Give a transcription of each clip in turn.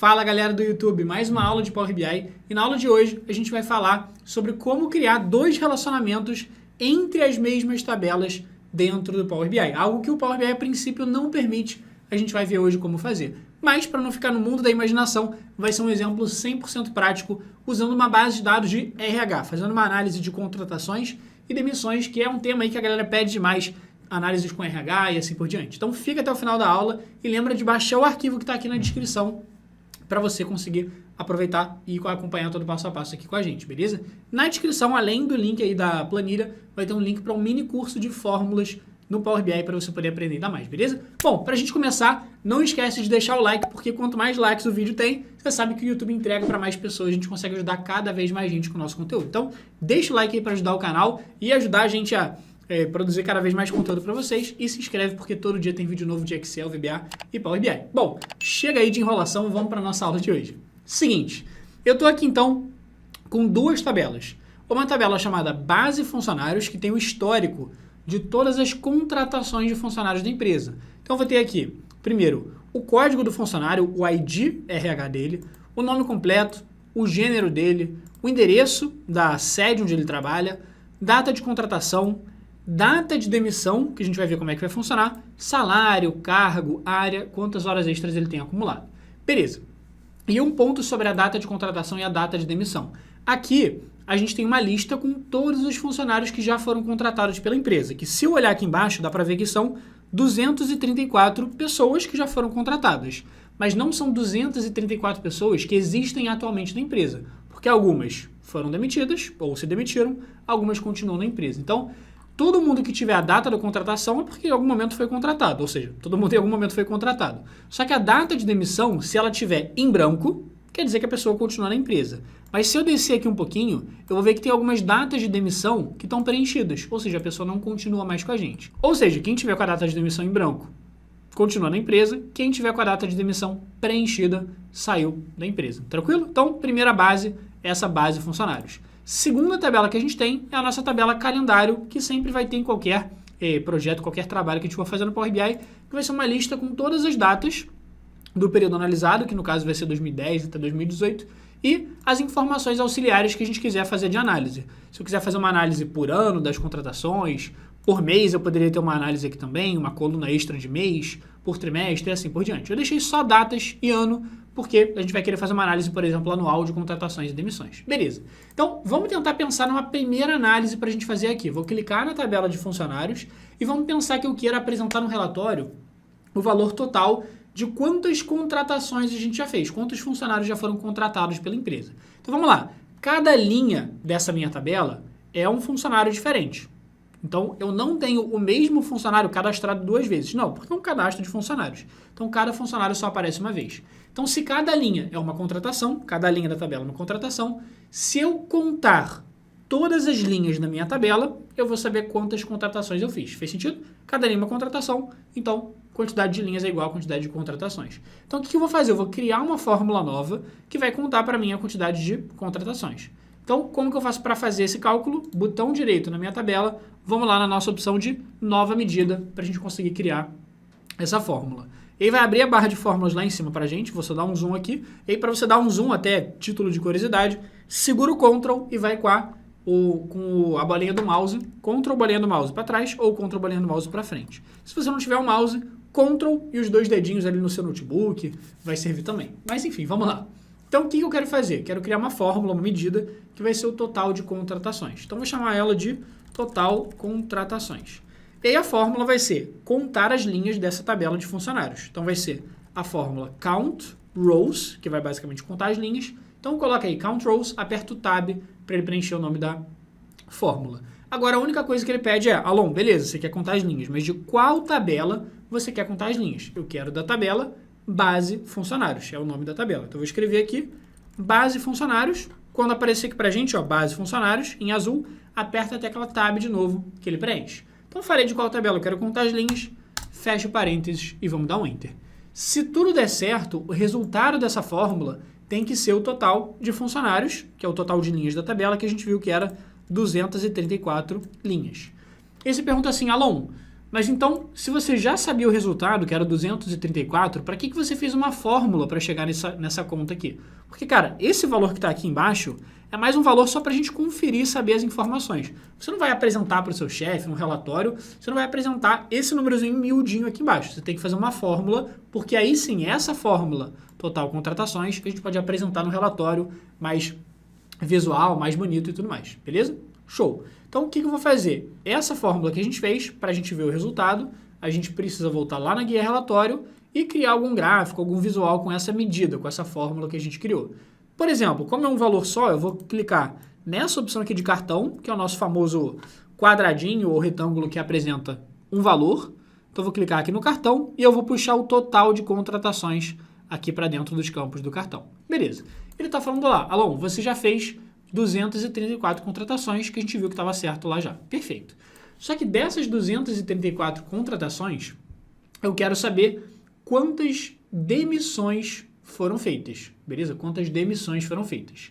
Fala galera do YouTube, mais uma aula de Power BI e na aula de hoje a gente vai falar sobre como criar dois relacionamentos entre as mesmas tabelas dentro do Power BI, algo que o Power BI a princípio não permite, a gente vai ver hoje como fazer. Mas para não ficar no mundo da imaginação, vai ser um exemplo 100% prático usando uma base de dados de RH, fazendo uma análise de contratações e demissões, que é um tema aí que a galera pede demais, análises com RH e assim por diante. Então fica até o final da aula e lembra de baixar o arquivo que está aqui na descrição para você conseguir aproveitar e acompanhar todo o passo a passo aqui com a gente, beleza? Na descrição, além do link aí da planilha, vai ter um link para um mini curso de fórmulas no Power BI para você poder aprender ainda mais, beleza? Bom, para a gente começar, não esquece de deixar o like, porque quanto mais likes o vídeo tem, você sabe que o YouTube entrega para mais pessoas, a gente consegue ajudar cada vez mais gente com o nosso conteúdo. Então, deixa o like aí para ajudar o canal e ajudar a gente a produzir cada vez mais conteúdo para vocês e se inscreve porque todo dia tem vídeo novo de Excel, VBA e Power BI. Bom, chega aí de enrolação, vamos para a nossa aula de hoje. Seguinte, eu estou aqui então com duas tabelas. Uma tabela chamada base funcionários, que tem o histórico de todas as contratações de funcionários da empresa. Então eu vou ter aqui, primeiro, o código do funcionário, o ID RH dele, o nome completo, o gênero dele, o endereço da sede onde ele trabalha, data de contratação, data de demissão, que a gente vai ver como é que vai funcionar, salário, cargo, área, quantas horas extras ele tem acumulado. Beleza. E um ponto sobre a data de contratação e a data de demissão. Aqui, a gente tem uma lista com todos os funcionários que já foram contratados pela empresa, que se eu olhar aqui embaixo, dá para ver que são 234 pessoas que já foram contratadas. Mas não são 234 pessoas que existem atualmente na empresa, porque algumas foram demitidas ou se demitiram, algumas continuam na empresa. Então, todo mundo que tiver a data da contratação é porque em algum momento foi contratado, ou seja, todo mundo em algum momento foi contratado. Só que a data de demissão, se ela tiver em branco, quer dizer que a pessoa continua na empresa. Mas se eu descer aqui um pouquinho, eu vou ver que tem algumas datas de demissão que estão preenchidas, ou seja, a pessoa não continua mais com a gente. Ou seja, quem tiver com a data de demissão em branco, continua na empresa, quem tiver com a data de demissão preenchida, saiu da empresa. Tranquilo? Então, primeira base, essa base funcionários. Segunda tabela que a gente tem é a nossa tabela calendário, que sempre vai ter em qualquer projeto, qualquer trabalho que a gente for fazer no Power BI, que vai ser uma lista com todas as datas do período analisado, que no caso vai ser 2010 até 2018, e as informações auxiliares que a gente quiser fazer de análise. Se eu quiser fazer uma análise por ano das contratações, por mês eu poderia ter uma análise aqui também, uma coluna extra de mês, por trimestre e assim por diante. Eu deixei só datas e ano, porque a gente vai querer fazer uma análise, por exemplo, anual de contratações e demissões. Beleza. Então, vamos tentar pensar numa primeira análise para a gente fazer aqui. Vou clicar na tabela de funcionários e vamos pensar que eu queira apresentar no relatório o valor total de quantas contratações a gente já fez, quantos funcionários já foram contratados pela empresa. Então, vamos lá. Cada linha dessa minha tabela é um funcionário diferente. Então, eu não tenho o mesmo funcionário cadastrado duas vezes. Não, porque é um cadastro de funcionários. Então, cada funcionário só aparece uma vez. Então, se cada linha é uma contratação, cada linha da tabela é uma contratação, se eu contar todas as linhas da minha tabela, eu vou saber quantas contratações eu fiz. Fez sentido? Cada linha é uma contratação, então, quantidade de linhas é igual a quantidade de contratações. Então, o que eu vou fazer? Eu vou criar uma fórmula nova que vai contar para mim a quantidade de contratações. Então, como que eu faço para fazer esse cálculo? Botão direito na minha tabela, vamos lá na nossa opção de nova medida para a gente conseguir criar essa fórmula. E aí vai abrir a barra de fórmulas lá em cima para a gente, vou só dar um zoom aqui. E aí para você dar um zoom até título de curiosidade, segura o Ctrl e vai com a bolinha do mouse, Ctrl bolinha do mouse para trás ou Ctrl bolinha do mouse para frente. Se você não tiver o mouse, Ctrl e os dois dedinhos ali no seu notebook vai servir também. Mas enfim, vamos lá. Então, o que eu quero fazer? Quero criar uma fórmula, uma medida, que vai ser o total de contratações. Então, vou chamar ela de total contratações. E aí, a fórmula vai ser contar as linhas dessa tabela de funcionários. Então, vai ser a fórmula count rows, que vai basicamente contar as linhas. Então, coloca aí count rows, aperta o tab para ele preencher o nome da fórmula. Agora, a única coisa que ele pede é, Alon, beleza, você quer contar as linhas, mas de qual tabela você quer contar as linhas? Eu quero da tabela base funcionários, é o nome da tabela. Então, eu vou escrever aqui, base funcionários. Quando aparecer aqui pra gente, ó, base funcionários, em azul, aperta a tecla tab de novo, que ele preenche. Então, farei de qual tabela eu quero contar as linhas, fecha parênteses e vamos dar um Enter. Se tudo der certo, o resultado dessa fórmula tem que ser o total de funcionários, que é o total de linhas da tabela, que a gente viu que era 234 linhas. E você pergunta assim, Alon, Mas então, se você já sabia o resultado, que era 234, para que você fez uma fórmula para chegar nessa conta aqui? Porque, cara, esse valor que está aqui embaixo é mais um valor só para a gente conferir e saber as informações. Você não vai apresentar para o seu chefe no relatório, você não vai apresentar esse númerozinho miudinho aqui embaixo. Você tem que fazer uma fórmula, porque aí sim, essa fórmula total contratações, a gente pode apresentar no relatório mais visual, mais bonito e tudo mais, beleza? Show! Então, o que eu vou fazer? Essa fórmula que a gente fez, para a gente ver o resultado, a gente precisa voltar lá na guia relatório e criar algum gráfico, algum visual com essa medida, com essa fórmula que a gente criou. Por exemplo, como é um valor só, eu vou clicar nessa opção aqui de cartão, que é o nosso famoso quadradinho ou retângulo que apresenta um valor. Então, eu vou clicar aqui no cartão e eu vou puxar o total de contratações aqui para dentro dos campos do cartão. Beleza. Ele está falando lá, Alon, você já fez 234 contratações, que a gente viu que estava certo lá já. Perfeito. Só que dessas 234 contratações, eu quero saber quantas demissões foram feitas. Beleza? Quantas demissões foram feitas.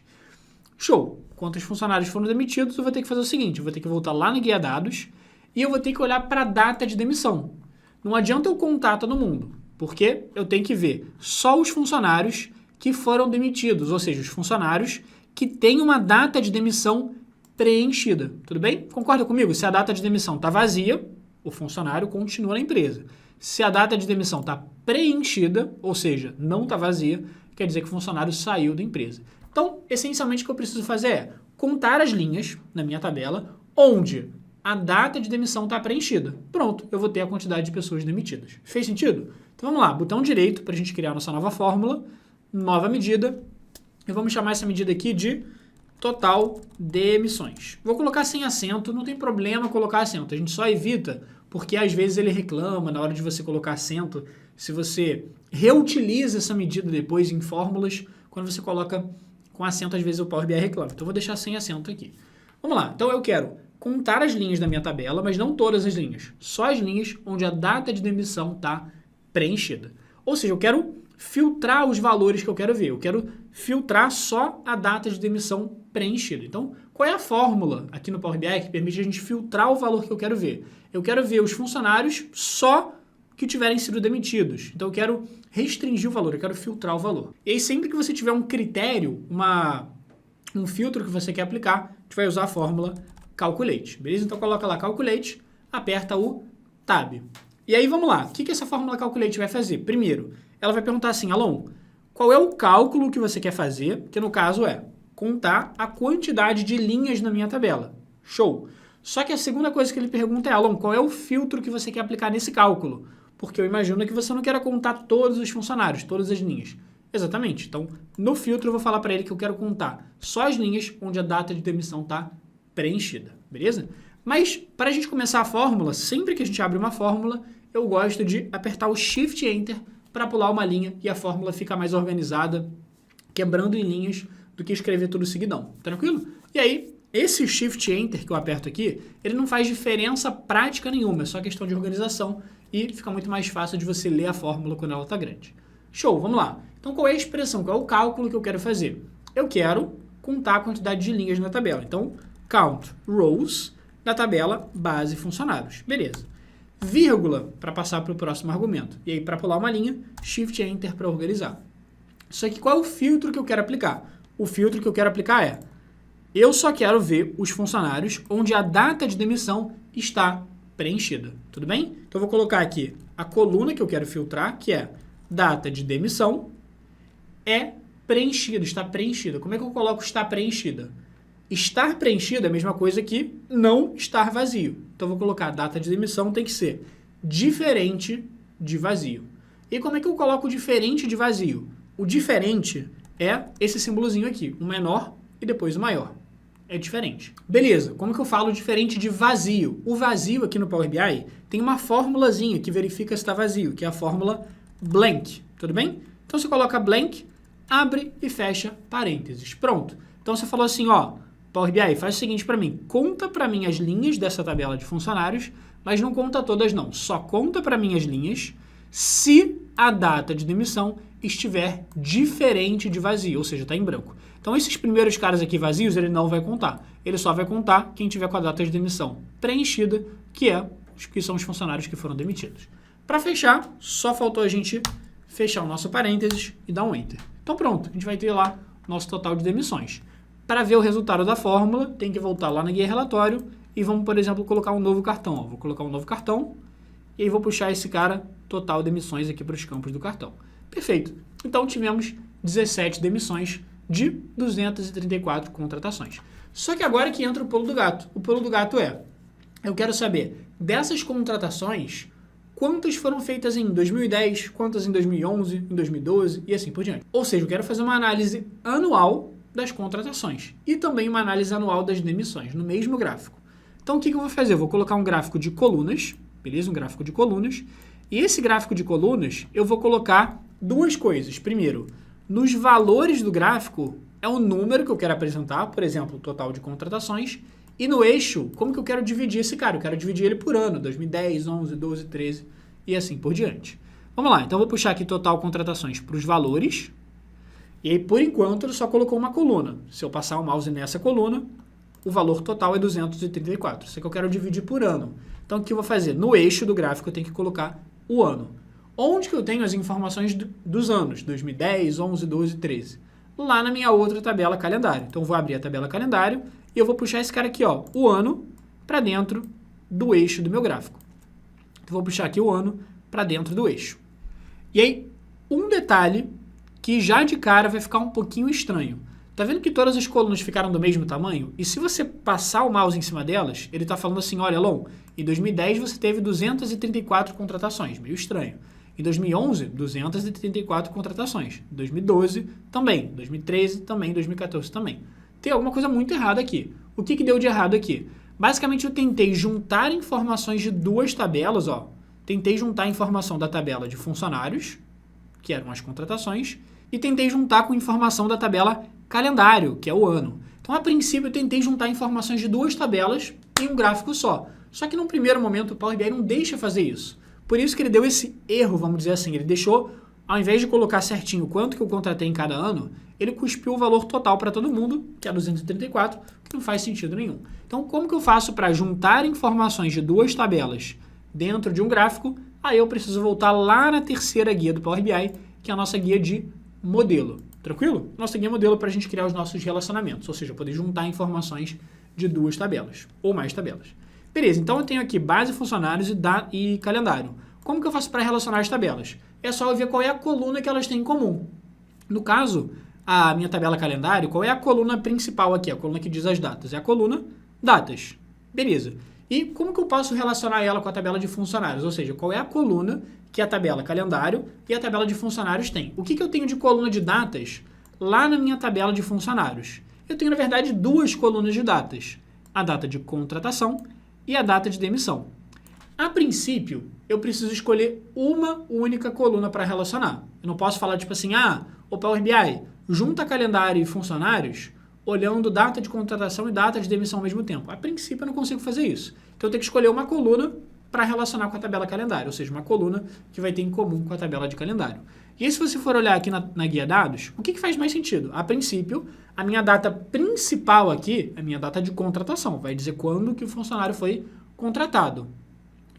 Show! Quantos funcionários foram demitidos, eu vou ter que fazer o seguinte, eu vou ter que voltar lá na guia dados e eu vou ter que olhar para a data de demissão. Não adianta eu contar todo mundo, porque eu tenho que ver só os funcionários que foram demitidos, ou seja, os funcionários que têm uma data de demissão preenchida. Tudo bem? Concorda comigo? Se a data de demissão está vazia, o funcionário continua na empresa. Se a data de demissão está preenchida, ou seja, não está vazia, quer dizer que o funcionário saiu da empresa. Então, essencialmente, o que eu preciso fazer é contar as linhas na minha tabela onde a data de demissão está preenchida. Pronto, eu vou ter a quantidade de pessoas demitidas. Fez sentido? Então, vamos lá. Botão direito para a gente criar nossa nova fórmula, nova medida. E vamos chamar essa medida aqui de total de emissões. Vou colocar sem acento, não tem problema colocar acento. A gente só evita porque às vezes ele reclama na hora de você colocar acento. Se você reutiliza essa medida depois em fórmulas, quando você coloca com acento, às vezes o Power BI reclama. Então, eu vou deixar sem acento aqui. Vamos lá. Então, eu quero contar as linhas da minha tabela, mas não todas as linhas. Só as linhas onde a data de demissão está preenchida. Ou seja, eu quero filtrar os valores que eu quero ver. Eu quero filtrar só a data de demissão preenchida. Então, qual é a fórmula aqui no Power BI que permite a gente filtrar o valor que eu quero ver? Eu quero ver os funcionários só que tiverem sido demitidos. Então, eu quero restringir o valor, eu quero filtrar o valor. E aí, sempre que você tiver um critério, um filtro que você quer aplicar, a gente vai usar a fórmula Calculate. Beleza? Então, coloca lá Calculate, aperta o Tab. E aí, vamos lá. O que essa fórmula Calculate vai fazer? Primeiro, ela vai perguntar assim, Alon, qual é o cálculo que você quer fazer? Que no caso é contar a quantidade de linhas na minha tabela. Show! Só que a segunda coisa que ele pergunta é, Alon, qual é o filtro que você quer aplicar nesse cálculo? Porque eu imagino que você não queira contar todos os funcionários, todas as linhas. Exatamente. Então, no filtro eu vou falar para ele que eu quero contar só as linhas onde a data de demissão está preenchida. Beleza? Mas, para a gente começar a fórmula, sempre que a gente abre uma fórmula, eu gosto de apertar o Shift Enter para pular uma linha e a fórmula fica mais organizada, quebrando em linhas, do que escrever tudo seguidão. Tranquilo? E aí, esse Shift Enter que eu aperto aqui, ele não faz diferença prática nenhuma, é só questão de organização e fica muito mais fácil de você ler a fórmula quando ela está grande. Show, vamos lá. Então, qual é a expressão, qual é o cálculo que eu quero fazer? Eu quero contar a quantidade de linhas na tabela. Então, count rows na tabela base funcionários. Beleza. Vírgula para passar para o próximo argumento. E aí, para pular uma linha, Shift Enter para organizar. Só que qual é o filtro que eu quero aplicar? O filtro que eu quero aplicar é, eu só quero ver os funcionários onde a data de demissão está preenchida. Tudo bem? Então, eu vou colocar aqui a coluna que eu quero filtrar, que é data de demissão, é preenchida, está preenchida. Como é que eu coloco está preenchida? Estar preenchida é a mesma coisa que não estar vazio. Então, eu vou colocar a data de demissão tem que ser diferente de vazio. E como é que eu coloco diferente de vazio? O diferente é esse símbolozinho aqui, o menor e depois o maior. É diferente. Beleza, como que eu falo diferente de vazio? O vazio aqui no Power BI tem uma formulazinha que verifica se está vazio, que é a fórmula blank. Tudo bem? Então, você coloca blank, abre e fecha parênteses. Pronto. Então, você falou assim, ó, Power BI, faz o seguinte para mim, conta para mim as linhas dessa tabela de funcionários, mas não conta todas não, só conta para mim as linhas se a data de demissão estiver diferente de vazio, ou seja, está em branco. Então, esses primeiros caras aqui vazios, ele não vai contar. Ele só vai contar quem tiver com a data de demissão preenchida, que é que são os funcionários que foram demitidos. Para fechar, só faltou a gente fechar o nosso parênteses e dar um Enter. Então pronto, a gente vai ter lá nosso total de demissões. Para ver o resultado da fórmula, tem que voltar lá na guia relatório e vamos, por exemplo, colocar um novo cartão. Ó. Vou colocar um novo cartão e aí vou puxar esse cara, total de demissões aqui para os campos do cartão. Perfeito. Então tivemos 17 demissões de 234 contratações. Só que agora que entra o pulo do gato. O pulo do gato é, eu quero saber, dessas contratações, quantas foram feitas em 2010, quantas em 2011, em 2012 e assim por diante. Ou seja, eu quero fazer uma análise anual das contratações e também uma análise anual das demissões, no mesmo gráfico. Então, o que eu vou fazer? Eu vou colocar um gráfico de colunas, beleza? Um gráfico de colunas. E esse gráfico de colunas, eu vou colocar duas coisas. Primeiro, nos valores do gráfico, é o número que eu quero apresentar, por exemplo, o total de contratações. E no eixo, como que eu quero dividir esse cara? Eu quero dividir ele por ano, 2010, 11, 12, 13 e assim por diante. Vamos lá, então eu vou puxar aqui total contratações para os valores. E aí, por enquanto, ele só colocou uma coluna. Se eu passar o mouse nessa coluna, o valor total é 234. Isso é que eu quero dividir por ano. Então, o que eu vou fazer? No eixo do gráfico, eu tenho que colocar o ano. Onde que eu tenho as informações dos anos? 2010, 11, 12, 13. Lá na minha outra tabela calendário. Então, eu vou abrir a tabela calendário e eu vou puxar esse cara aqui, ó, o ano, para dentro do eixo do meu gráfico. Então, vou puxar aqui o ano para dentro do eixo. E aí, um detalhe que já de cara vai ficar um pouquinho estranho. Tá vendo que todas as colunas ficaram do mesmo tamanho? E se você passar o mouse em cima delas, ele está falando assim, olha, Elon, em 2010 você teve 234 contratações, meio estranho. Em 2011, 234 contratações. Em 2012, também. Em 2013, também. Em 2014, também. Tem alguma coisa muito errada aqui. O que deu de errado aqui? Basicamente, eu tentei juntar informações de duas tabelas, ó. Tentei juntar a informação da tabela de funcionários, que eram as contratações, e tentei juntar com informação da tabela calendário, que é o ano. Então, a princípio, eu tentei juntar informações de duas tabelas em um gráfico só. Só que, num primeiro momento, o Power BI não deixa fazer isso. Por isso que ele deu esse erro, vamos dizer assim. Ele deixou, ao invés de colocar certinho quanto que eu contratei em cada ano, ele cuspiu o valor total para todo mundo, que é 234, que não faz sentido nenhum. Então, como que eu faço para juntar informações de duas tabelas dentro de um gráfico? Aí eu preciso voltar lá na terceira guia do Power BI, que é a nossa guia de modelo. Tranquilo? Nossa guia modelo para a gente criar os nossos relacionamentos, ou seja, poder juntar informações de duas tabelas, ou mais tabelas. Beleza, então eu tenho aqui base, funcionários e calendário. Como que eu faço para relacionar as tabelas? É só eu ver qual é a coluna que elas têm em comum. No caso, a minha tabela calendário, qual é a coluna principal aqui? A coluna que diz as datas. É a coluna datas. Beleza. E como que eu posso relacionar ela com a tabela de funcionários? Ou seja, qual é a coluna que a tabela calendário e a tabela de funcionários tem? O que eu tenho de coluna de datas lá na minha tabela de funcionários? Eu tenho, na verdade, duas colunas de datas. A data de contratação e a data de demissão. A princípio, eu preciso escolher uma única coluna para relacionar. Eu não posso falar tipo assim, o Power BI junta calendário e funcionários olhando data de contratação e data de demissão ao mesmo tempo. A princípio, eu não consigo fazer isso. Então, eu tenho que escolher uma coluna para relacionar com a tabela calendário, ou seja, uma coluna que vai ter em comum com a tabela de calendário. E aí, se você for olhar aqui na guia dados, o que faz mais sentido? A princípio, a minha data principal aqui é a minha data de contratação, vai dizer quando que o funcionário foi contratado.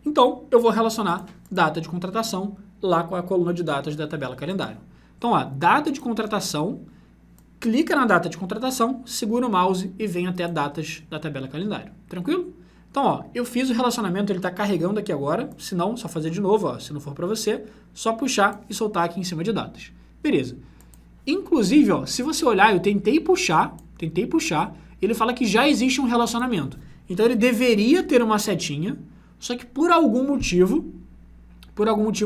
Então, eu vou relacionar data de contratação lá com a coluna de datas da tabela calendário. Então, data de contratação, clica na data de contratação, segura o mouse e vem até datas da tabela calendário. Tranquilo? Então, eu fiz o relacionamento, ele está carregando aqui agora, se não, só fazer de novo, se não for para você, só puxar e soltar aqui em cima de datas. Beleza. Inclusive, se você olhar, eu tentei puxar, ele fala que já existe um relacionamento. Então, ele deveria ter uma setinha, só que por algum motivo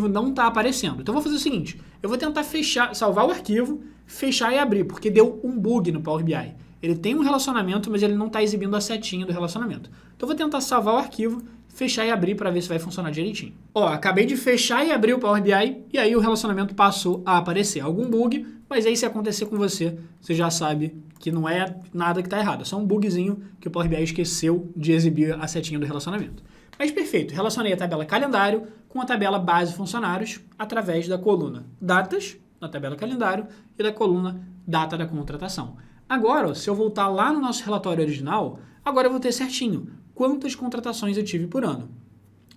não está aparecendo. Então, eu vou fazer o seguinte, eu vou tentar salvar o arquivo, fechar e abrir, porque deu um bug no Power BI. Ele tem um relacionamento, mas ele não está exibindo a setinha do relacionamento. Então, eu vou tentar salvar o arquivo, fechar e abrir para ver se vai funcionar direitinho. Acabei de fechar e abrir o Power BI e aí o relacionamento passou a aparecer. Algum bug, mas aí se acontecer com você, você já sabe que não é nada que está errado. É só um bugzinho que o Power BI esqueceu de exibir a setinha do relacionamento. Mas perfeito, relacionei a tabela calendário com a tabela base funcionários através da coluna datas, na tabela calendário, e da coluna data da contratação. Agora, se eu voltar lá no nosso relatório original, agora eu vou ter certinho quantas contratações eu tive por ano.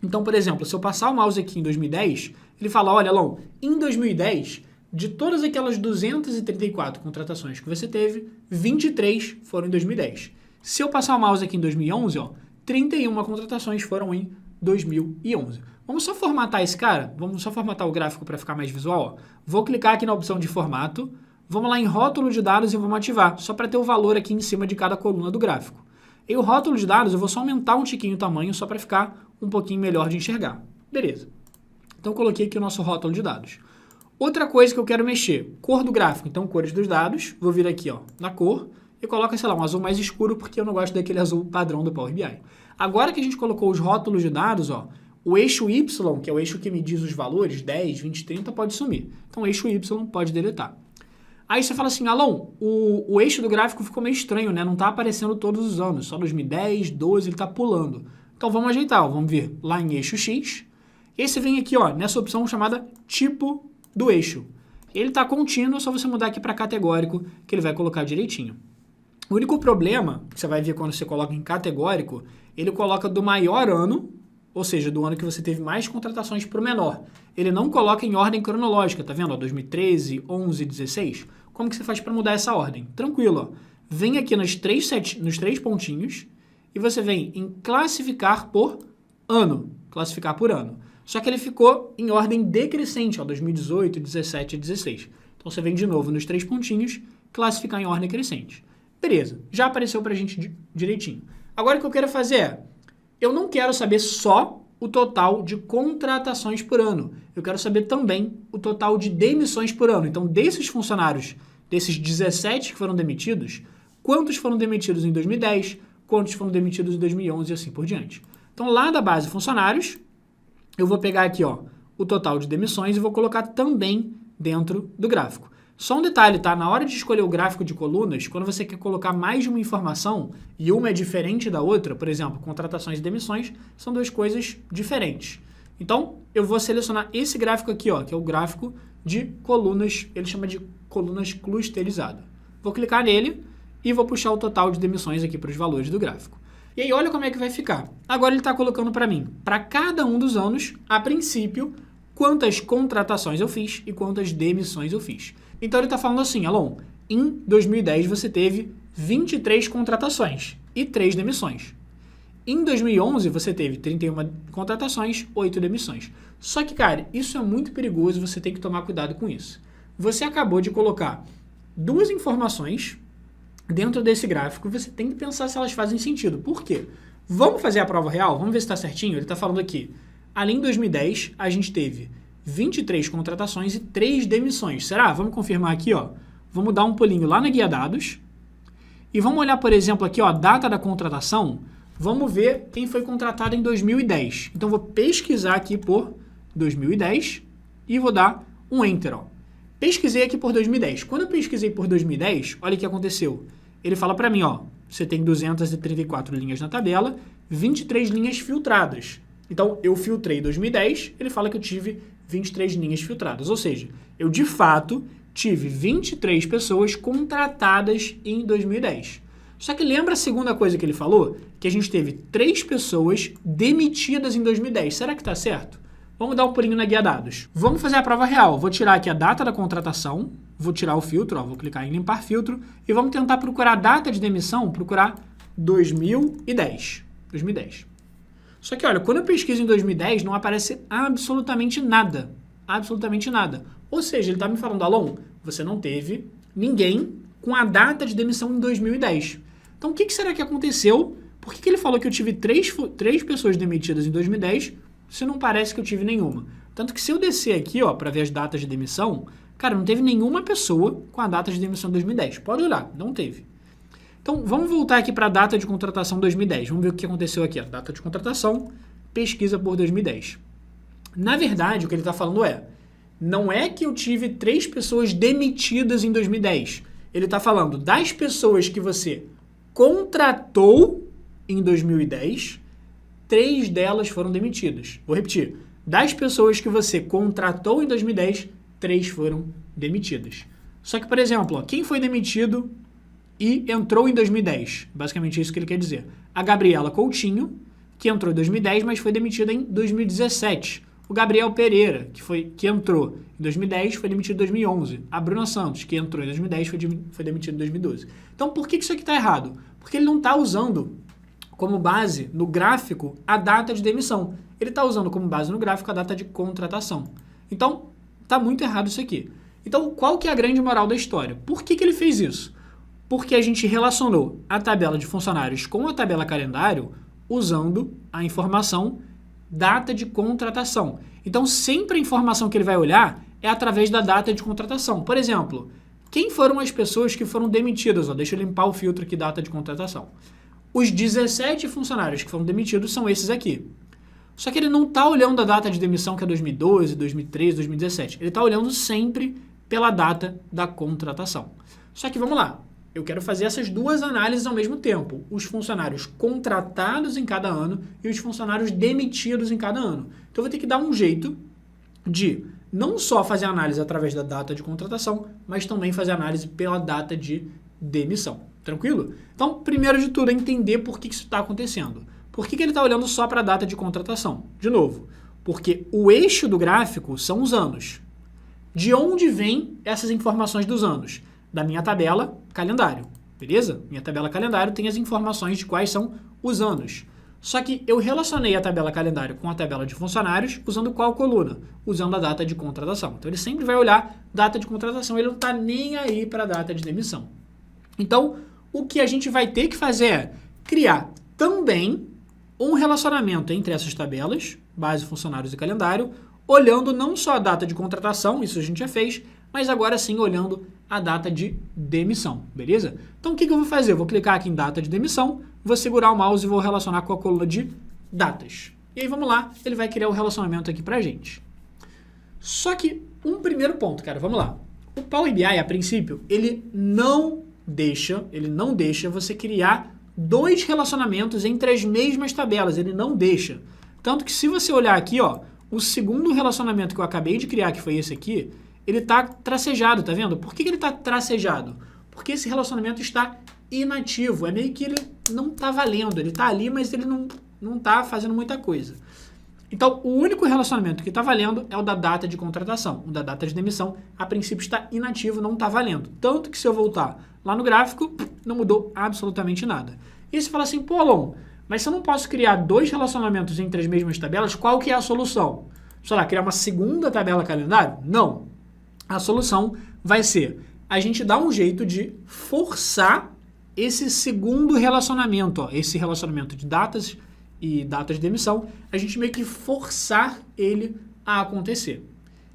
Então, por exemplo, se eu passar o mouse aqui em 2010, ele fala, olha, Alon, em 2010, de todas aquelas 234 contratações que você teve, 23 foram em 2010. Se eu passar o mouse aqui em 2011, ó, 31 contratações foram em 2011. Vamos só formatar esse cara? Vamos só formatar o gráfico para ficar mais visual? Ó. Vou clicar aqui na opção de formato, vamos lá em rótulo de dados e vamos ativar, só para ter o valor aqui em cima de cada coluna do gráfico. E o rótulo de dados eu vou só aumentar um tiquinho o tamanho, só para ficar um pouquinho melhor de enxergar. Beleza. Então, coloquei aqui o nosso rótulo de dados. Outra coisa que eu quero mexer, cor do gráfico. Então, cores dos dados, vou vir aqui ó, na cor e coloco, sei lá, um azul mais escuro, porque eu não gosto daquele azul padrão do Power BI. Agora que a gente colocou os rótulos de dados, ó, o eixo Y, que é o eixo que me diz os valores, 10, 20, 30, pode sumir. Então, o eixo Y pode deletar. Aí você fala assim, Alon, o eixo do gráfico ficou meio estranho, né? Não está aparecendo todos os anos, só 2010, 12, ele está pulando. Então vamos ajeitar, ó. Vamos vir lá em eixo X. Esse vem aqui, ó, nessa opção chamada tipo do eixo. Ele está contínuo, é só você mudar aqui para categórico, que ele vai colocar direitinho. O único problema que você vai ver quando você coloca em categórico, ele coloca do maior ano, ou seja, do ano que você teve mais contratações para o menor. Ele não coloca em ordem cronológica, tá vendo? Ó, 2013, 11, 16. Como que você faz para mudar essa ordem? Tranquilo, ó. Vem aqui nos três pontinhos e você vem em classificar por ano. Classificar por ano. Só que ele ficou em ordem decrescente, ó, 2018, 17 e 16. Então você vem de novo nos 3 pontinhos, classificar em ordem crescente. Beleza, já apareceu pra gente direitinho. Agora o que eu quero fazer é, eu não quero saber só o total de contratações por ano. Eu quero saber também o total de demissões por ano. Então, desses funcionários, desses 17 que foram demitidos, quantos foram demitidos em 2010, quantos foram demitidos em 2011 e assim por diante. Então, lá da base funcionários, eu vou pegar aqui ó, o total de demissões e vou colocar também dentro do gráfico. Só um detalhe, tá? Na hora de escolher o gráfico de colunas, quando você quer colocar mais de uma informação e uma é diferente da outra, por exemplo, contratações e demissões, são duas coisas diferentes. Então, eu vou selecionar esse gráfico aqui, ó, que é o gráfico de colunas, ele chama de colunas clusterizadas. Vou clicar nele e vou puxar o total de demissões aqui para os valores do gráfico. E aí, olha como é que vai ficar. Agora ele está colocando para mim, para cada um dos anos, a princípio, quantas contratações eu fiz e quantas demissões eu fiz. Então ele está falando assim, Alon, em 2010 você teve 23 contratações e 3 demissões. Em 2011 você teve 31 contratações, 8 demissões. Só que, cara, isso é muito perigoso, você tem que tomar cuidado com isso. Você acabou de colocar duas informações dentro desse gráfico e você tem que pensar se elas fazem sentido. Por quê? Vamos fazer a prova real? Vamos ver se está certinho? Ele está falando aqui, além de 2010, a gente teve 23 contratações e 3 demissões. Será? Vamos confirmar aqui, ó. Vamos dar um pulinho lá na guia dados e vamos olhar, por exemplo, aqui, ó, a data da contratação. Vamos ver quem foi contratado em 2010. Então, vou pesquisar aqui por 2010 e vou dar um Enter, ó. Pesquisei aqui por 2010. Quando eu pesquisei por 2010, olha o que aconteceu. Ele fala para mim, ó, você tem 234 linhas na tabela, 23 linhas filtradas. Então, eu filtrei 2010, ele fala que eu tive 23 linhas filtradas. Ou seja, eu de fato tive 23 pessoas contratadas em 2010. Só que lembra a segunda coisa que ele falou? Que a gente teve 3 pessoas demitidas em 2010. Será que está certo? Vamos dar um pulinho na guia dados. Vamos fazer a prova real. Vou tirar aqui a data da contratação, vou tirar o filtro, ó, vou clicar em limpar filtro e vamos tentar procurar a data de demissão, procurar 2010. 2010. Só que, olha, quando eu pesquiso em 2010, não aparece absolutamente nada. Absolutamente nada. Ou seja, ele está me falando, Alon, você não teve ninguém com a data de demissão em 2010. Então, o que será que aconteceu? Por que ele falou que eu tive 3 pessoas demitidas em 2010, se não parece que eu tive nenhuma? Tanto que se eu descer aqui, ó, para ver as datas de demissão, cara, não teve nenhuma pessoa com a data de demissão em 2010. Pode olhar, não teve. Então, vamos voltar aqui para a data de contratação 2010. Vamos ver o que aconteceu aqui. Ó. Data de contratação, pesquisa por 2010. Na verdade, o que ele está falando é, não é que eu tive 3 pessoas demitidas em 2010. Ele está falando das pessoas que você contratou em 2010, 3 delas foram demitidas. Vou repetir. Das pessoas que você contratou em 2010, 3 foram demitidas. Só que, por exemplo, ó, quem foi demitido e entrou em 2010? Basicamente isso que ele quer dizer. A Gabriela Coutinho, que entrou em 2010, mas foi demitida em 2017. O Gabriel Pereira, que entrou em 2010, foi demitido em 2011. A Bruna Santos, que entrou em 2010, foi demitida em 2012. Então, por que isso aqui está errado? Porque ele não está usando como base no gráfico a data de demissão. Ele está usando como base no gráfico a data de contratação. Então, está muito errado isso aqui. Então, qual que é a grande moral da história? Por que ele fez isso? Porque a gente relacionou a tabela de funcionários com a tabela calendário usando a informação data de contratação. Então, sempre a informação que ele vai olhar é através da data de contratação. Por exemplo, quem foram as pessoas que foram demitidas? Deixa eu limpar o filtro aqui, data de contratação. Os 17 funcionários que foram demitidos são esses aqui. Só que ele não está olhando a data de demissão, que é 2012, 2013, 2017. Ele está olhando sempre pela data da contratação. Só que vamos lá. Eu quero fazer essas duas análises ao mesmo tempo. Os funcionários contratados em cada ano e os funcionários demitidos em cada ano. Então, eu vou ter que dar um jeito de não só fazer a análise através da data de contratação, mas também fazer a análise pela data de demissão. Tranquilo? Então, primeiro de tudo, é entender por que isso está acontecendo. Por que ele está olhando só para a data de contratação? De novo, porque o eixo do gráfico são os anos. De onde vêm essas informações dos anos? Da minha tabela calendário, beleza? Minha tabela calendário tem as informações de quais são os anos. Só que eu relacionei a tabela calendário com a tabela de funcionários usando qual coluna? Usando a data de contratação. Então, ele sempre vai olhar data de contratação, ele não está nem aí para a data de demissão. Então, o que a gente vai ter que fazer é criar também um relacionamento entre essas tabelas, base, funcionários e calendário, olhando não só a data de contratação, isso a gente já fez, mas agora sim olhando a data de demissão, beleza? Então, o que eu vou fazer? Eu vou clicar aqui em data de demissão, vou segurar o mouse e vou relacionar com a coluna de datas. E aí, vamos lá, ele vai criar o relacionamento aqui pra gente. Só que, um primeiro ponto, cara, vamos lá. O Power BI, a princípio, ele não deixa você criar dois relacionamentos entre as mesmas tabelas, ele não deixa. Tanto que se você olhar aqui, ó, o segundo relacionamento que eu acabei de criar, que foi esse aqui, ele está tracejado, tá vendo? Por que ele está tracejado? Porque esse relacionamento está inativo, é meio que ele não está valendo, ele está ali, mas ele não está fazendo muita coisa. Então, o único relacionamento que está valendo é o da data de contratação. O da data de demissão, a princípio, está inativo, não está valendo. Tanto que se eu voltar lá no gráfico, não mudou absolutamente nada. E você fala assim, pô, Alon, mas se eu não posso criar dois relacionamentos entre as mesmas tabelas, qual que é a solução? Sei lá, criar uma segunda tabela calendário? Não. A solução vai ser a gente dar um jeito de forçar esse segundo relacionamento, ó, esse relacionamento de datas e datas de demissão, a gente meio que forçar ele a acontecer.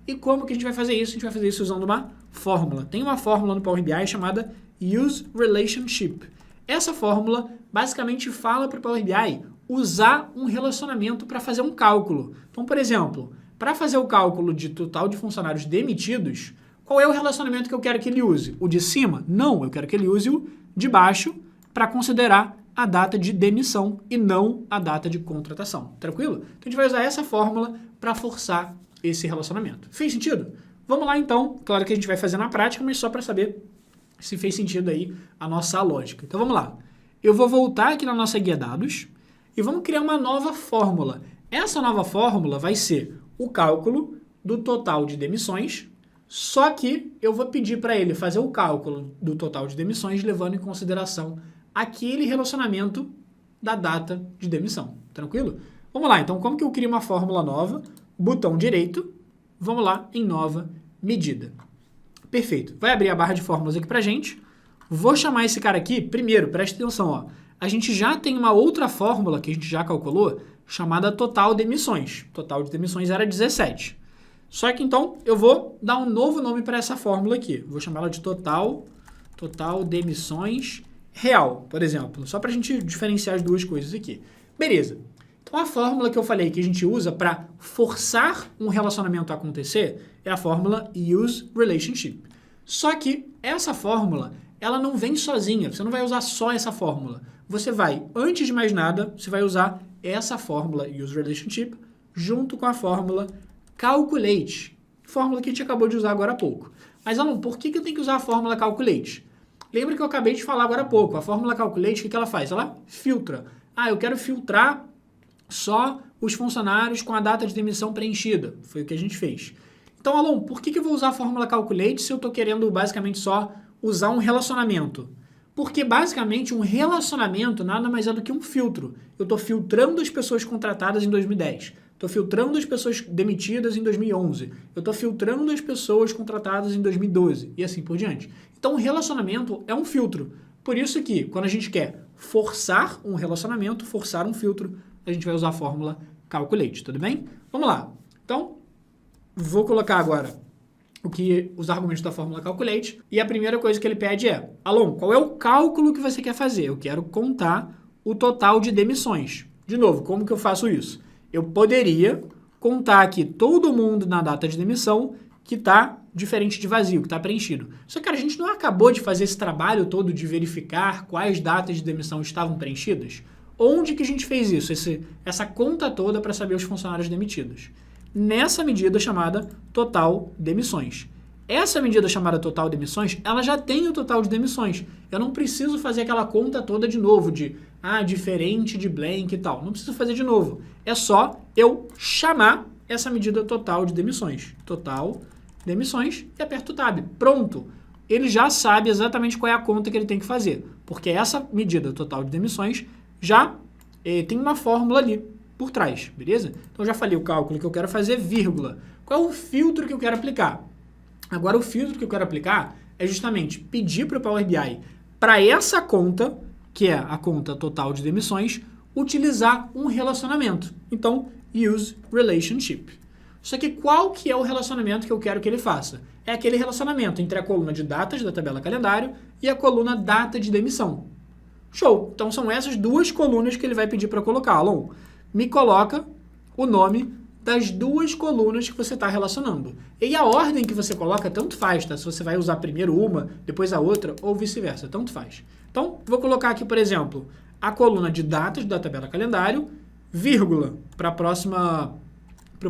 E como que a gente vai fazer isso? A gente vai fazer isso usando uma fórmula. Tem uma fórmula no Power BI chamada Use Relationship. Essa fórmula basicamente fala para o Power BI usar um relacionamento para fazer um cálculo. Então, por exemplo, para fazer o cálculo de total de funcionários demitidos, qual é o relacionamento que eu quero que ele use? O de cima? Não, eu quero que ele use o de baixo para considerar a data de demissão e não a data de contratação. Tranquilo? Então, a gente vai usar essa fórmula para forçar esse relacionamento. Fez sentido? Vamos lá, então. Claro que a gente vai fazer na prática, mas só para saber se fez sentido aí a nossa lógica. Então, vamos lá. Eu vou voltar aqui na nossa guia dados e vamos criar uma nova fórmula. Essa nova fórmula vai ser o cálculo do total de demissões, só que eu vou pedir para ele fazer o cálculo do total de demissões levando em consideração aquele relacionamento da data de demissão. Tranquilo? Vamos lá, então, como que eu crio uma fórmula nova? Botão direito, vamos lá, em nova medida. Perfeito. Vai abrir a barra de fórmulas aqui pra gente. Vou chamar esse cara aqui, primeiro, presta atenção, ó. A gente já tem uma outra fórmula que a gente já calculou, chamada total de emissões. Total de demissões era 17. Só que, então, eu vou dar um novo nome para essa fórmula aqui. Vou chamar ela de total de emissões real, por exemplo. Só para a gente diferenciar as duas coisas aqui. Beleza. Então, a fórmula que eu falei que a gente usa para forçar um relacionamento a acontecer é a fórmula Use Relationship. Só que essa fórmula, ela não vem sozinha. Você não vai usar só essa fórmula. Você vai, antes de mais nada, você vai usar essa fórmula Use Relationship junto com a fórmula Calculate. Fórmula que a gente acabou de usar agora há pouco. Mas, Alon, por que eu tenho que usar a fórmula Calculate? Lembra que eu acabei de falar agora há pouco. A fórmula Calculate, o que ela faz? Ela filtra. Ah, eu quero filtrar só os funcionários com a data de demissão preenchida. Foi o que a gente fez. Então, Alon, por que eu vou usar a fórmula calculate se eu estou querendo basicamente só usar um relacionamento? Porque basicamente um relacionamento nada mais é do que um filtro. Eu estou filtrando as pessoas contratadas em 2010. Estou filtrando as pessoas demitidas em 2011. Eu estou filtrando as pessoas contratadas em 2012 e assim por diante. Então, um relacionamento é um filtro. Por isso que, quando a gente quer forçar um relacionamento, forçar um filtro, a gente vai usar a fórmula calculate, tudo bem? Vamos lá. Então, vou colocar agora os argumentos da fórmula calculate e a primeira coisa que ele pede é: Alon, qual é o cálculo que você quer fazer? Eu quero contar o total de demissões. De novo, como que eu faço isso? Eu poderia contar aqui todo mundo na data de demissão que está diferente de vazio, que está preenchido. Só que, cara, a gente não acabou de fazer esse trabalho todo de verificar quais datas de demissão estavam preenchidas? Onde que a gente fez isso? Essa conta toda para saber os funcionários demitidos? Nessa medida chamada total demissões. Essa medida chamada total demissões, ela já tem o total de demissões. Eu não preciso fazer aquela conta toda de novo, diferente de blank e tal. Não preciso fazer de novo. É só eu chamar essa medida total de demissões. Total demissões e aperto o tab. Pronto. Ele já sabe exatamente qual é a conta que ele tem que fazer. Porque essa medida total de demissões já tem uma fórmula ali por trás, beleza? Então, eu já falei o cálculo que eu quero fazer, vírgula. Qual é o filtro que eu quero aplicar? Agora, o filtro que eu quero aplicar é justamente pedir para o Power BI, para essa conta, que é a conta total de demissões, utilizar um relacionamento. Então, use relationship. Só que qual que é o relacionamento que eu quero que ele faça? É aquele relacionamento entre a coluna de datas da tabela calendário e a coluna data de demissão. Show! Então, são essas duas colunas que ele vai pedir para colocar. Alon, me coloca o nome das duas colunas que você está relacionando. E a ordem que você coloca, tanto faz, tá? Se você vai usar primeiro uma, depois a outra, ou vice-versa, tanto faz. Então, vou colocar aqui, por exemplo, a coluna de datas da tabela calendário, vírgula, para o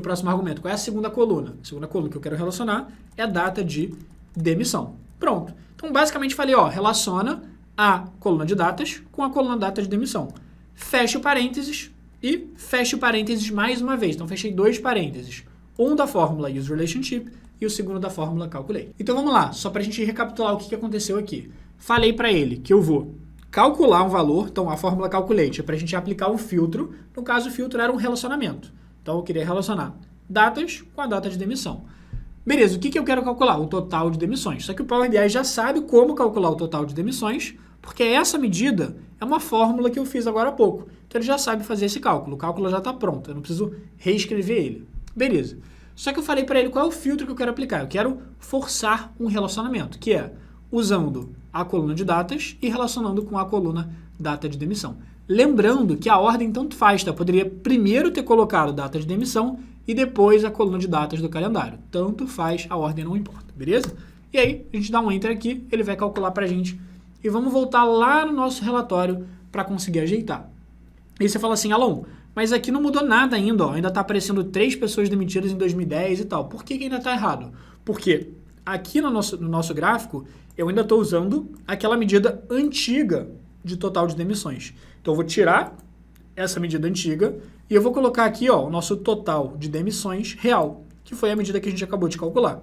próximo argumento. Qual é a segunda coluna? A segunda coluna que eu quero relacionar é a data de demissão. Pronto. Então, basicamente, falei, relaciona a coluna de datas com a coluna data de demissão. Fecha o parênteses e fecha o parênteses mais uma vez. Então, fechei dois parênteses. Um da fórmula use relationship e o segundo da fórmula calculate. Então, vamos lá. Só para a gente recapitular o que aconteceu aqui. Falei para ele que eu vou calcular um valor. Então, a fórmula calculate é para a gente aplicar um filtro. No caso, o filtro era um relacionamento. Então, eu queria relacionar datas com a data de demissão. Beleza, o que eu quero calcular? O total de demissões. Só que o Power BI já sabe como calcular o total de demissões, porque essa medida é uma fórmula que eu fiz agora há pouco. Então, ele já sabe fazer esse cálculo. O cálculo já está pronto. Eu não preciso reescrever ele. Beleza. Só que eu falei para ele qual é o filtro que eu quero aplicar. Eu quero forçar um relacionamento, que é usando a coluna de datas e relacionando com a coluna data de demissão. Lembrando que a ordem tanto faz, tá? Eu poderia primeiro ter colocado data de demissão e depois a coluna de datas do calendário. Tanto faz, a ordem não importa, beleza? E aí, a gente dá um enter aqui, ele vai calcular pra gente. E vamos voltar lá no nosso relatório para conseguir ajeitar. E você fala assim, Alon, mas aqui não mudou nada ainda, ainda está aparecendo 3 pessoas demitidas em 2010 e tal. Por que ainda está errado? Porque aqui no nosso gráfico, eu ainda estou usando aquela medida antiga de total de demissões. Então, eu vou tirar essa medida antiga e eu vou colocar aqui o nosso total de demissões real, que foi a medida que a gente acabou de calcular.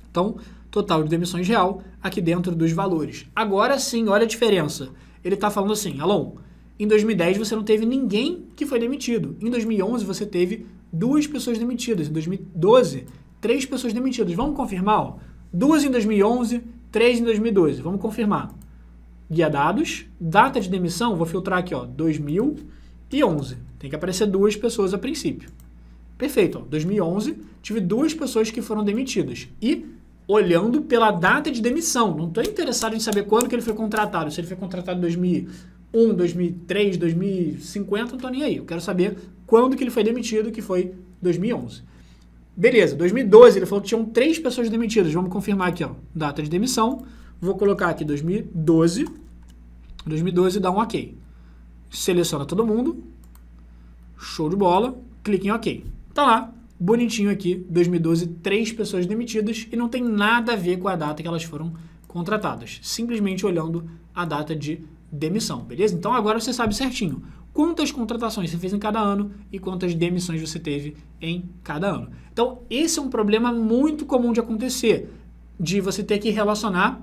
Então, total de demissões real aqui dentro dos valores. Agora sim, olha a diferença. Ele está falando assim, Alon, em 2010 você não teve ninguém que foi demitido. Em 2011 você teve 2 pessoas demitidas. Em 2012, 3 pessoas demitidas. Vamos confirmar? 2 em 2011, 3 em 2012. Vamos confirmar. Guia dados, data de demissão, vou filtrar aqui, 2011. Tem que aparecer 2 pessoas a princípio. Perfeito, 2011, tive 2 pessoas que foram demitidas. E olhando pela data de demissão, não estou interessado em saber quando que ele foi contratado. Se ele foi contratado em 2001, 2003, 2050, não estou nem aí. Eu quero saber quando que ele foi demitido, que foi 2011. Beleza, 2012, ele falou que tinham 3 pessoas demitidas. Vamos confirmar aqui, data de demissão. Vou colocar aqui 2012. 2012 dá um OK. Seleciona todo mundo. Show de bola. Clique em OK. Tá lá, bonitinho aqui, 2012, 3 pessoas demitidas e não tem nada a ver com a data que elas foram contratadas. Simplesmente olhando a data de demissão, beleza? Então agora você sabe certinho quantas contratações você fez em cada ano e quantas demissões você teve em cada ano. Então, esse é um problema muito comum de acontecer, de você ter que relacionar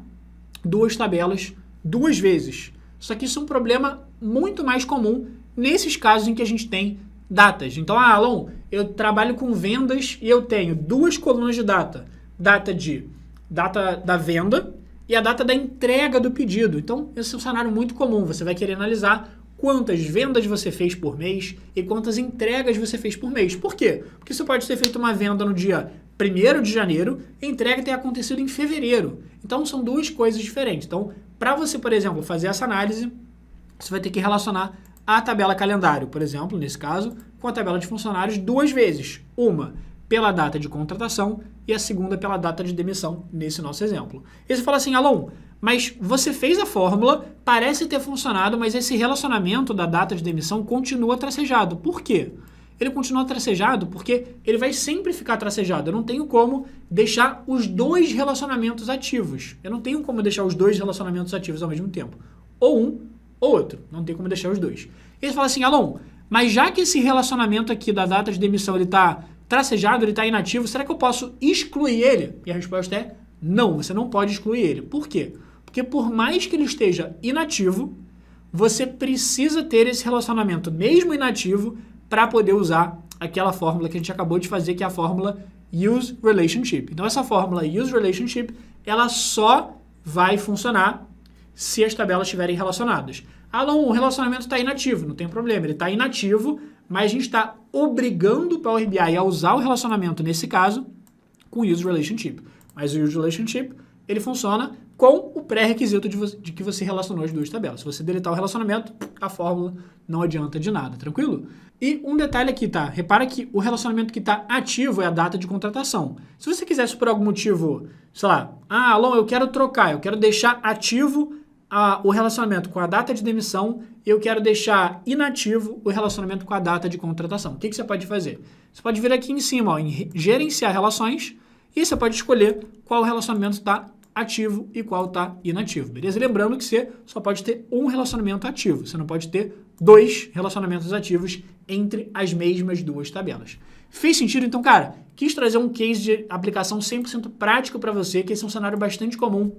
duas tabelas duas vezes. Só que isso é um problema muito mais comum nesses casos em que a gente tem datas. Então, Alon, eu trabalho com vendas e eu tenho duas colunas de data. Data da venda e a data da entrega do pedido. Então, esse é um cenário muito comum. Você vai querer analisar quantas vendas você fez por mês e quantas entregas você fez por mês. Por quê? Porque você pode ter feito uma venda no dia 1º de janeiro e a entrega ter acontecido em fevereiro. Então, são duas coisas diferentes. Então, para você, por exemplo, fazer essa análise, você vai ter que relacionar a tabela calendário, por exemplo, nesse caso, com a tabela de funcionários duas vezes. Uma pela data de contratação e a segunda pela data de demissão, nesse nosso exemplo. E você fala assim, Alon, mas você fez a fórmula, parece ter funcionado, mas esse relacionamento da data de demissão continua tracejado. Por quê? Ele continua tracejado porque ele vai sempre ficar tracejado. Eu não tenho como deixar os dois relacionamentos ativos. Eu não tenho como deixar os dois relacionamentos ativos ao mesmo tempo. Ou um ou outro. Não tem como deixar os dois. E você fala assim, Alon, mas já que esse relacionamento aqui da data de demissão ele está tracejado, ele está inativo, será que eu posso excluir ele? E a resposta é não, você não pode excluir ele. Por quê? Porque por mais que ele esteja inativo, você precisa ter esse relacionamento mesmo inativo para poder usar aquela fórmula que a gente acabou de fazer, que é a fórmula Use Relationship. Então, essa fórmula Use Relationship, ela só vai funcionar se as tabelas estiverem relacionadas. Alon, o relacionamento está inativo, não tem problema, ele está inativo, mas a gente está obrigando o Power BI a usar o relacionamento, nesse caso, com Use Relationship. Mas o Use Relationship, ele funciona com o pré-requisito de que você relacionou as duas tabelas. Se você deletar o relacionamento, a fórmula não adianta de nada, tranquilo? E um detalhe aqui, tá? Repara que o relacionamento que está ativo é a data de contratação. Se você quisesse por algum motivo, sei lá, Alon, eu quero trocar, eu quero deixar ativo o relacionamento com a data de demissão e eu quero deixar inativo o relacionamento com a data de contratação. O que você pode fazer? Você pode vir aqui em cima, ó, em gerenciar relações, e você pode escolher qual relacionamento está ativo e qual está inativo, beleza? Lembrando que você só pode ter um relacionamento ativo, você não pode ter dois relacionamentos ativos entre as mesmas duas tabelas. Fez sentido? Então, cara, quis trazer um case de aplicação 100% prático para você, que esse é um cenário bastante comum,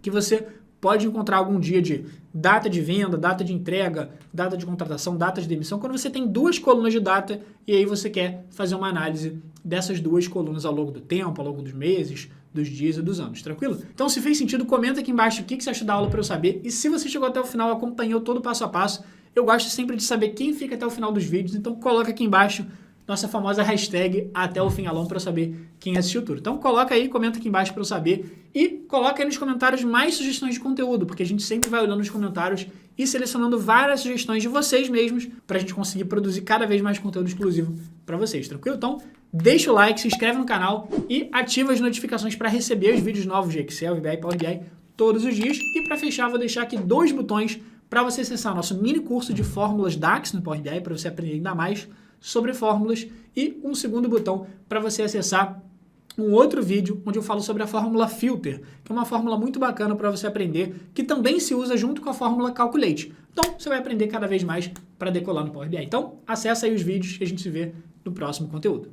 que você pode encontrar algum dia de data de venda, data de entrega, data de contratação, data de demissão, quando você tem duas colunas de data e aí você quer fazer uma análise dessas duas colunas ao longo do tempo, ao longo dos meses, dos dias e dos anos, tranquilo? Então, se fez sentido, comenta aqui embaixo o que você acha da aula para eu saber. E se você chegou até o final, acompanhou todo o passo a passo, eu gosto sempre de saber quem fica até o final dos vídeos, então coloca aqui embaixo nossa famosa hashtag até o fim Alon para eu saber quem assistiu tudo. Então coloca aí, comenta aqui embaixo para eu saber e coloca aí nos comentários mais sugestões de conteúdo, porque a gente sempre vai olhando os comentários e selecionando várias sugestões de vocês mesmos para a gente conseguir produzir cada vez mais conteúdo exclusivo para vocês, tranquilo? Então deixa o like, se inscreve no canal e ativa as notificações para receber os vídeos novos de Excel, VBA e Power BI todos os dias. E para fechar, vou deixar aqui 2 botões para você acessar nosso mini curso de fórmulas DAX no Power BI, para você aprender ainda mais sobre fórmulas, e um segundo botão para você acessar um outro vídeo onde eu falo sobre a fórmula Filter, que é uma fórmula muito bacana para você aprender, que também se usa junto com a fórmula Calculate. Então, você vai aprender cada vez mais para decolar no Power BI. Então, acessa aí os vídeos e a gente se vê no próximo conteúdo.